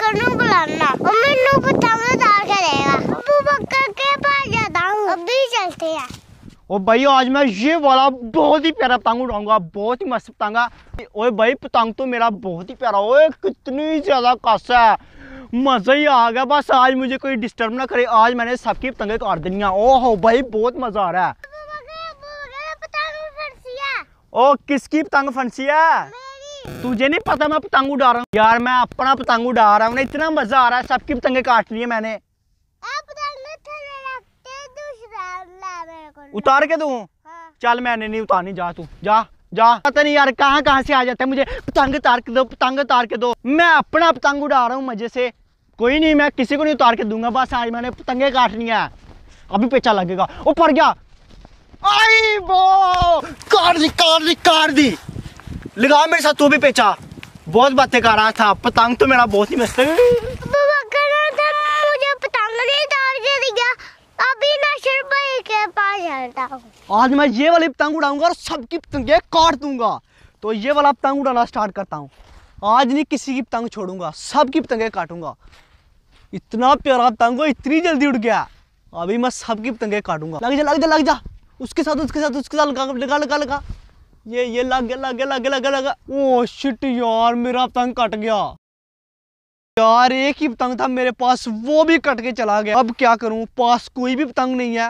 बकर नू बुलाना, मैनू पतंग उतार के देगा। अबू बकर के पास जाता हूँ, अभी चलते हैं। ओ भाई आज मैं ये वाला बहुत ही प्यारा पतंग उड़ाऊंगा, बहुत ही मस्त पतंग है। ओए भाई पतंग तो मेरा बहुत ही प्यारा, ओए कितनी ज्यादा कस है, मजा ही आ गया। बस आज मुझे कोई डिस्टर्ब ना करे, आज मैंने सबकी पतंगें काट देनी है। ओहो भाई बहुत मजा आ रहा है। ओ किसकी पतंग फंसी है? तुझे नहीं पता मैं पतंग उड़ा रहा हूँ यार, मैं अपना पतंग उड़ा रहा हूँ, इतना मजा आ रहा है। सबकी पतंगें काट ली है मैंने। उतार के दूं? हाँ। चल मैंने नहीं उतारनी, जा तू जा जा। पता नहीं यार कहाँ से आ जाता है, मुझे पतंग उतार के दो, पतंग उतार के दो। मैं अपना पतंग उड़ा रहा हूँ मजे से, कोई नहीं मैं किसी को नहीं उतार के दूंगा। बस आज मैंने पतंगे काटनी है, अभी पेचा लगेगा। ओ पड़ गया, आई वो काट दी। लगा मेरे साथ तू भी पेचा, बहुत बातें कर रहा था। पतंग तो मेरा बहुत ही मस्त है। मुझे पतंग नहीं उतार के दिया, अभी नासिर भाई के पास जाता हूँ। आज मैं ये वाली पतंग उड़ाऊंगा और सबकी पतंगे काट दूंगा। तो ये वाला पतंग उड़ाना स्टार्ट करता हूँ। आज नहीं किसी की पतंग छोड़ूंगा, सबकी पतंगे काटूंगा। इतना प्यारा पतंग इतनी जल्दी उड़ गया, अभी मैं सबकी पतंगे काटूंगा। लग जा उसके साथ लगा। ये लग गया। ओ शिट यार मेरा पतंग कट गया यार, एक ही पतंग था मेरे पास, वो भी कट के चला गया। अब क्या करूं, पास कोई भी पतंग नहीं है,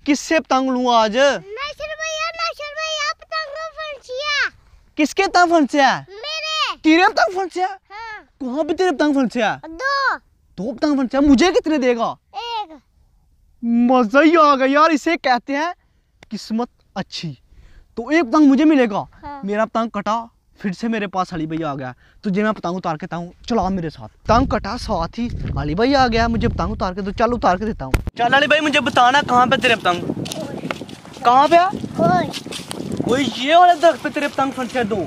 किससे पतंग लूं आज? नासिर भैया पतंग फंसिया। किसके पतंग फंसिया? मेरे। तेरे पतंग फंसिया? हाँ। कहाँ पे तेरे पतंग फंसिया? दो पतंग फंसिया। मुझे कितने देगा? एक। मजा ही आ गया यार, इसे कहते हैं किस्मत अच्छी। तो एक पतंग मुझे मिलेगा। हाँ। मेरा पतंग कटा, फिर से मेरे पास अली भैया आ गया। तुझे मैं पतंग उतार के देता हूँ, चला मेरे साथ। पतंग कटा, साथ ही अली भैया आ गया, मुझे पतंग उतार के दो। चल उतार के देता हूँ। चल अली भाई मुझे बताना कहाँ पे तेरे पतंग? कहाँ पे? वो ये वाले दरख्त पे तेरे पतंग फंसे दो।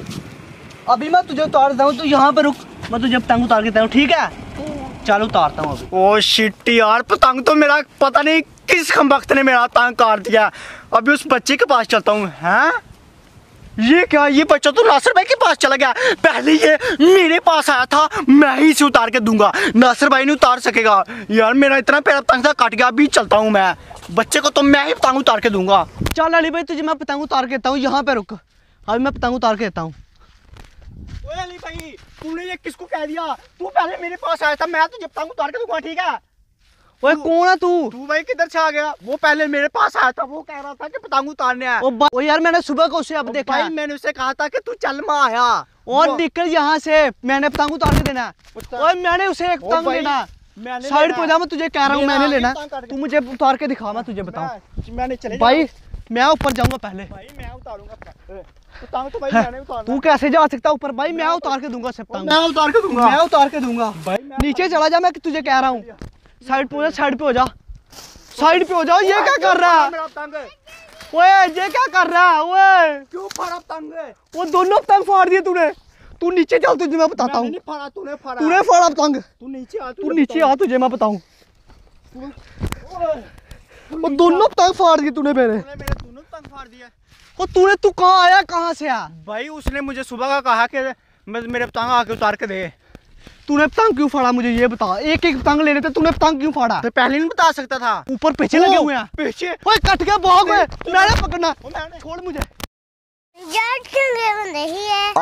अभी मैं तुझे उतार देता हूँ, तू यहाँ पे रुक, मैं तुझे पतंग उतार के देता हूँ, ठीक है? चल उतारता हूँ अभी। ओ शिट यार, पतंग तो मेरा पता नहीं किस खमबख्त ने मेरा पतंग काट दिया। अभी उस बच्चे के पास चलता हूँ। हैं ये क्या, ये बच्चा तो नासिर भाई के पास चला गया। पहले ये मेरे पास आया था, मैं ही इसे उतार के दूंगा, नासिर भाई नहीं उतार सकेगा। यार मेरा इतना प्यारा पतंग था कट गया। अभी चलता हूँ मैं, बच्चे को तो मैं ही पतंग उतार के दूंगा। चल अली भाई तुझे मैं पतंग उतार के देता हूँ, यहाँ पे रुक, अभी मैं पतंग उतार के देता हूँ। अली भाई तूने ये किसको कह दिया? तू पहले मेरे पास आया था, मैं तुझे पतंग उतार के दूंगा, ठीक है? ओए कौन है तू भाई किधर से आ गया? वो पहले मेरे पास आया था, वो कह रहा था कि पतंग उतारने है। ओ यार मैंने सुबह को उसे अब देखा भाई, मैंने उसे कहा था कि तू चल मैं आया और निकल यहाँ से, मैंने पतंग उतार के देना। और मैंने उसे एक पतंग देना, साइड पे जा, मैं तुझे कह रहा हूँ मैंने लेना। तू मुझे उतार के दिखा, मैं तुझे बताऊँ। मैंने चले भाई, मैं ऊपर जाऊंगा पहले। भाई मैं उतारूंगा पतंग तो भाई मैंने उतारना। तू कैसे जा सकता ऊपर? भाई मैं उतार के दूंगा सब पतंग, मैं उतार के दूंगा भाई। नीचे चला जा, मैं तुझे कह रहा हूँ। साइड पे हो जा, साइड पे हो जा, साइड पे हो जाओ। ये क्या कर रहा है? ओए ये क्या कर रहा है? ओए क्यों फाड़ा पतंग? वो दोनों पतंग फाड़ दिए तूने। तू नीचे चल, तुझे मैं बताता हूँ। तूने फाड़ा पतंग। तू नीचे आ, तुझे मैं बताऊँ। वो दोनों पतंग फाड़ दिए तूने मेरे। दोनों पतंग फाड़ दिया। वो तू कहाँ आया, कहाँ से आया? भाई उसने मुझे सुबह का कहा कि मेरे पतंग आके उतार के दे। तूने पतंग क्यों फाड़ा मुझे ये बता? एक एक पतंग ले रहे थे, तूने पतंग क्यों फाड़ा? तो पहले नहीं बता सकता था। ऊपर पीछे लगे हुए हैं। पीछे ओए कट गया, भाग गए। मैंने पकड़ना, छोड़ मुझे। यार चंगे बंदे ही है,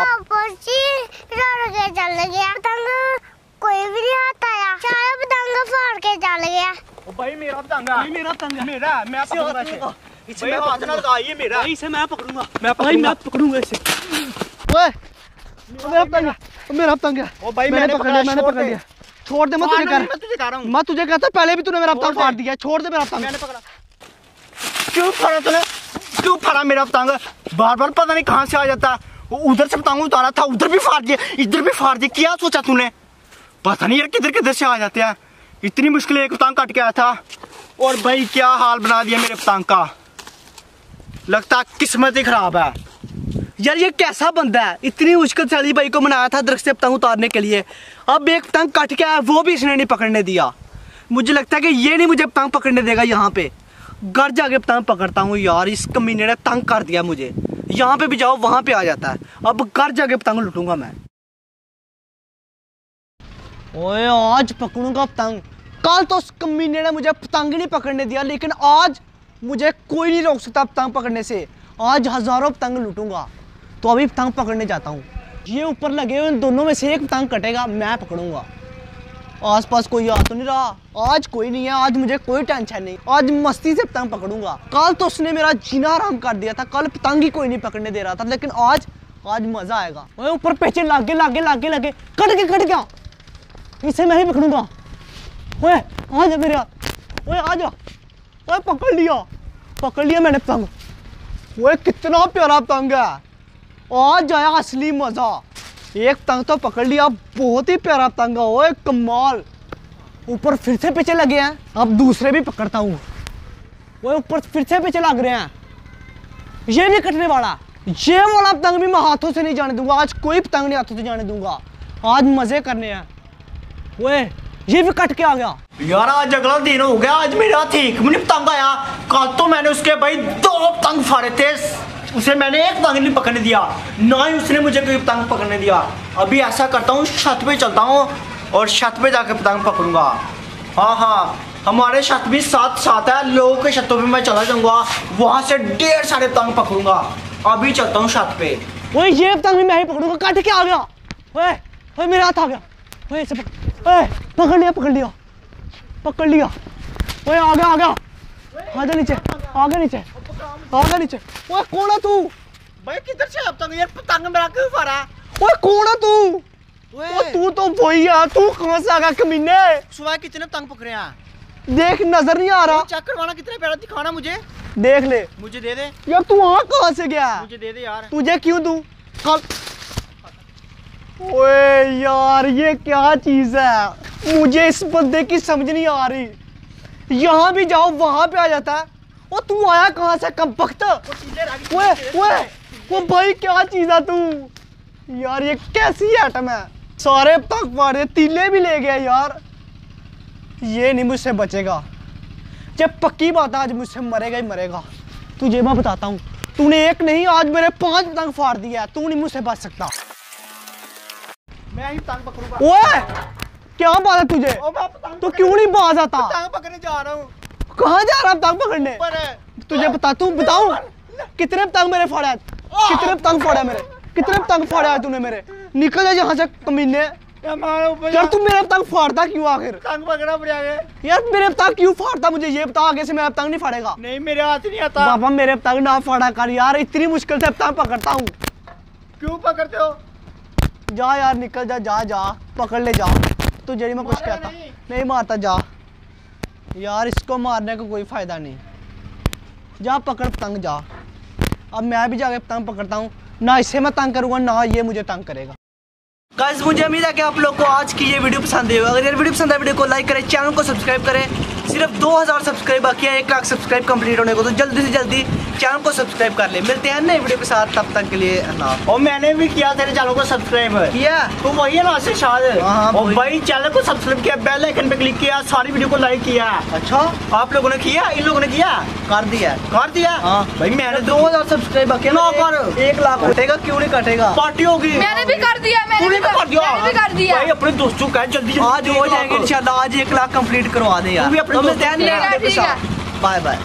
चल गया पतंग, कोई भी नहीं आता यार, सारा पतंग फाड़ के चल गया। ओ भाई मेरा पतंग है, मेरा पतंग है, मेरा, मैं पकड़ूंगा इसे, मैं हाथ ना लगा, ये मेरा, इसे मैं पकड़ूंगा, मैं पकड़ूंगा इसे। ओए मेरा पतंग है, मेरा पतंग है। ओ भाई मैंने पकड़ लिया। छोड़ दे, मैं तुझे कह रहा हूं, मैं तुझे कहता पहले भी तूने मेरा पतंग फाड़ दिया। छोड़ दे मेरा पतंग। मैंने पकड़ा। क्यों फाड़ा तूने? क्यों फाड़ा मेरा पतंग? बार बार पता नहीं कहां से आ जाता है। उधर से पतंग उतारा था, उधर भी फाड़ दिया, इधर भी फाड़ दिया। क्या सोचा तूने? पता नहीं यार किधर किधर से आ जाते हैं। इतनी मुश्किल एक पतंग कट के आया था और भाई क्या हाल बना दिया मेरे पतंग का। लगता किस्मत ही खराब है यार। ये कैसा बंदा है, इतनी मुश्किल से अली भाई को मनाया था दरख्त से पतंग उतारने के लिए, अब एक पतंग कट के आया, वो भी इसने नहीं पकड़ने दिया। मुझे लगता है कि ये नहीं मुझे पतंग पकड़ने देगा। यहाँ पे घर जाके पतंग पकड़ता हूँ यार, इस कमीने ने तंग कर दिया मुझे। यहाँ पे भी जाओ वहां पे आ जाता है, अब घर जाके पतंग लूटूंगा मैं। ओए आज पकड़ूंगा पतंग। कल तो उस कमीने ने मुझे पतंग नहीं पकड़ने दिया, लेकिन आज मुझे कोई नहीं रोक सकता पतंग पकड़ने से। आज हजारों पतंग लूटूंगा। तो अभी पतंग पकड़ने जाता हूँ। ये ऊपर लगे हुए इन दोनों में से एक पतंग कटेगा, मैं पकड़ूंगा। आसपास कोई आ तो नहीं रहा, आज कोई नहीं है, आज मुझे कोई टेंशन नहीं, आज मस्ती से पतंग पकड़ूंगा। कल तो उसने मेरा जीना हराम कर दिया था, कल पतंग ही कोई नहीं पकड़ने दे रहा था, लेकिन आज मजा आएगा। ओए ऊपर पीछे लागे कट गया, इसे मैं ही पकड़ूंगा। ओए आ जा मेरे हाथ, ओए आ जा, ओए पकड़ लिया मैंने पतंग। ओए कितना प्यारा पतंग है, आज आया असली मजा। एक पतंग तो पकड़ लिया, बहुत ही प्यारा पतंग है। ओए कमाल, ऊपर फिर से पीछे लगे हैं, अब दूसरे भी पकड़ता हूँ। ओए ऊपर फिर से पीछे लग रहे हैं, ये नहीं कटने वाला, ये वाला पतंग भी मैं हाथों से नहीं जाने दूंगा। आज कोई पतंग नहीं हाथों से जाने दूंगा, आज मजे करने हैं। ओए ये भी कट के आ गया यार, आज अगला दिन हो गया, आज मेरे हाथ एक भी नहीं पतंग आया। कल तो मैंने उसके भाई 2 पतंग फाड़े थे, उसे मैंने एक पतंग नहीं पकड़ने दिया, ना ही उसने मुझे कोई पतंग पकड़ने दिया। अभी ऐसा करता हूँ, छत पे चलता हूँ और छत पे जाके पतंग पकड़ूंगा। हाँ, हमारे छत भी साथ है, लोगों के छतों पे मैं चला जाऊंगा, वहां से ढेर सारे पतंग पकड़ूंगा। अभी चलता हूँ छत पे। ओए ये पतंग भी मैं ही पकड़ूंगा, कट के आ गया। ओए मेरे हाथ आ गया, ओए इसे पकड़ लिया। ओए आ गया, आजा नीचे। ओए कौन है तू? भाई किधर से पतंग? यार पतंग मेरा क्यों फाड़ा? ओए कौन है तू? ओए तू तो वही है, तू कहां से आ गया कमीने? सुबह कितने पतंग पकड़े हैं? देख नजर नहीं आ रहा। चेक करवाना, कितने प्यारा दिखाना मुझे। देख ले, मुझे दे दे यार। तू वहां कहां से गया? मुझे दे दे यार। तुझे क्यों दूं? ओए यार ये क्या चीज है, मुझे इस बंदे की समझ नहीं आ रही। यहाँ भी जाओ वहां पे आ जाता है। ओ तू आया कहाँ से कम वक्त? वो भाई क्या चीज है तू? यार ये कैसी आइटम है? सारे पतंग फाड़े, तीले भी ले गया यार। ये नहीं मुझसे बचेगा, जब पक्की बात है आज मुझसे मरेगा ही मरेगा। तुझे मैं बताता हूँ, तूने एक नहीं आज मेरे 5 पतंग फाड़ दिया है, तू नहीं मुझसे बच सकता। मैं ही पतंग पकड़ूंगा। ओए क्या बात है तुझे? तो क्यों नहीं बाज आता? पतंग पकड़ने जा रहा हूँ। कहाँ जा रहा पतंग पकड़ने? तुझे बताऊं कितने पतंग मेरे फाड़ा है? कितने पतंग फाड़ा है तूने मेरे? निकल जा यहाँ से कमीने। यार तू मेरा पतंग फाड़ता क्यों आखिर? पतंग पकड़ना पड़ेगा यार। मेरे पतंग क्यों फाड़ता? मुझे ये बता, आगे से मेरा पतंग नहीं फाड़ेगा। नहीं, मेरे हाथ नहीं आता। बाबा मेरे पतंग ना फाड़ा कर यार, इतनी मुश्किल से पतंग पकड़ता हूँ। क्यों पकड़ते हो? जा यार, निकल जा पकड़ ले जा। तुझे मैं कुछ कहता नहीं, मारता जा यार, इसको मारने का कोई फायदा नहीं। जा पकड़ पतंग जा। अब मैं भी जाके पतंग पकड़ता हूँ, ना इसे मैं तंग करूँगा ना ये मुझे तंग करेगा। गाइस मुझे उम्मीद है कि आप लोग को आज की ये वीडियो पसंद आई होगी। अगर ये वीडियो पसंद है, वीडियो को लाइक करें, चैनल को सब्सक्राइब करें। सिर्फ 2000 सब्सक्राइब बाकी है 1 लाख सब्सक्राइब कंप्लीट होने को, तो जल्दी से जल्दी चैनल को सब्सक्राइब कर ले। मिलते हैं नए वीडियो के साथ, तब तक के लिए अल्लाह। और मैंने भी किया तेरे चैनल को सब्सक्राइब किया, तो वही है ना से शायद। हाँ, और भाई चैनल को सब्सक्राइब किया, बेल आइकन पे क्लिक किया, सारी वीडियो को लाइक किया। अच्छा आप लोगों ने किया? इन लोगों ने किया? कर दिया। हाँ भाई, मैंने 2000 सब्सक्राइब बाकी है ना, 1 लाख कटेगा क्यों नहीं कटेगा? पार्टी होगी। मैंने भी कर दिया, मैंने भी कर दिया। भाई अपने दोस्तों का जल्दी आज हो जाएंगे इंशाल्लाह, आज 1 लाख कंप्लीट करवा दे यार। तू भी अपने दोस्तों बाय बाय।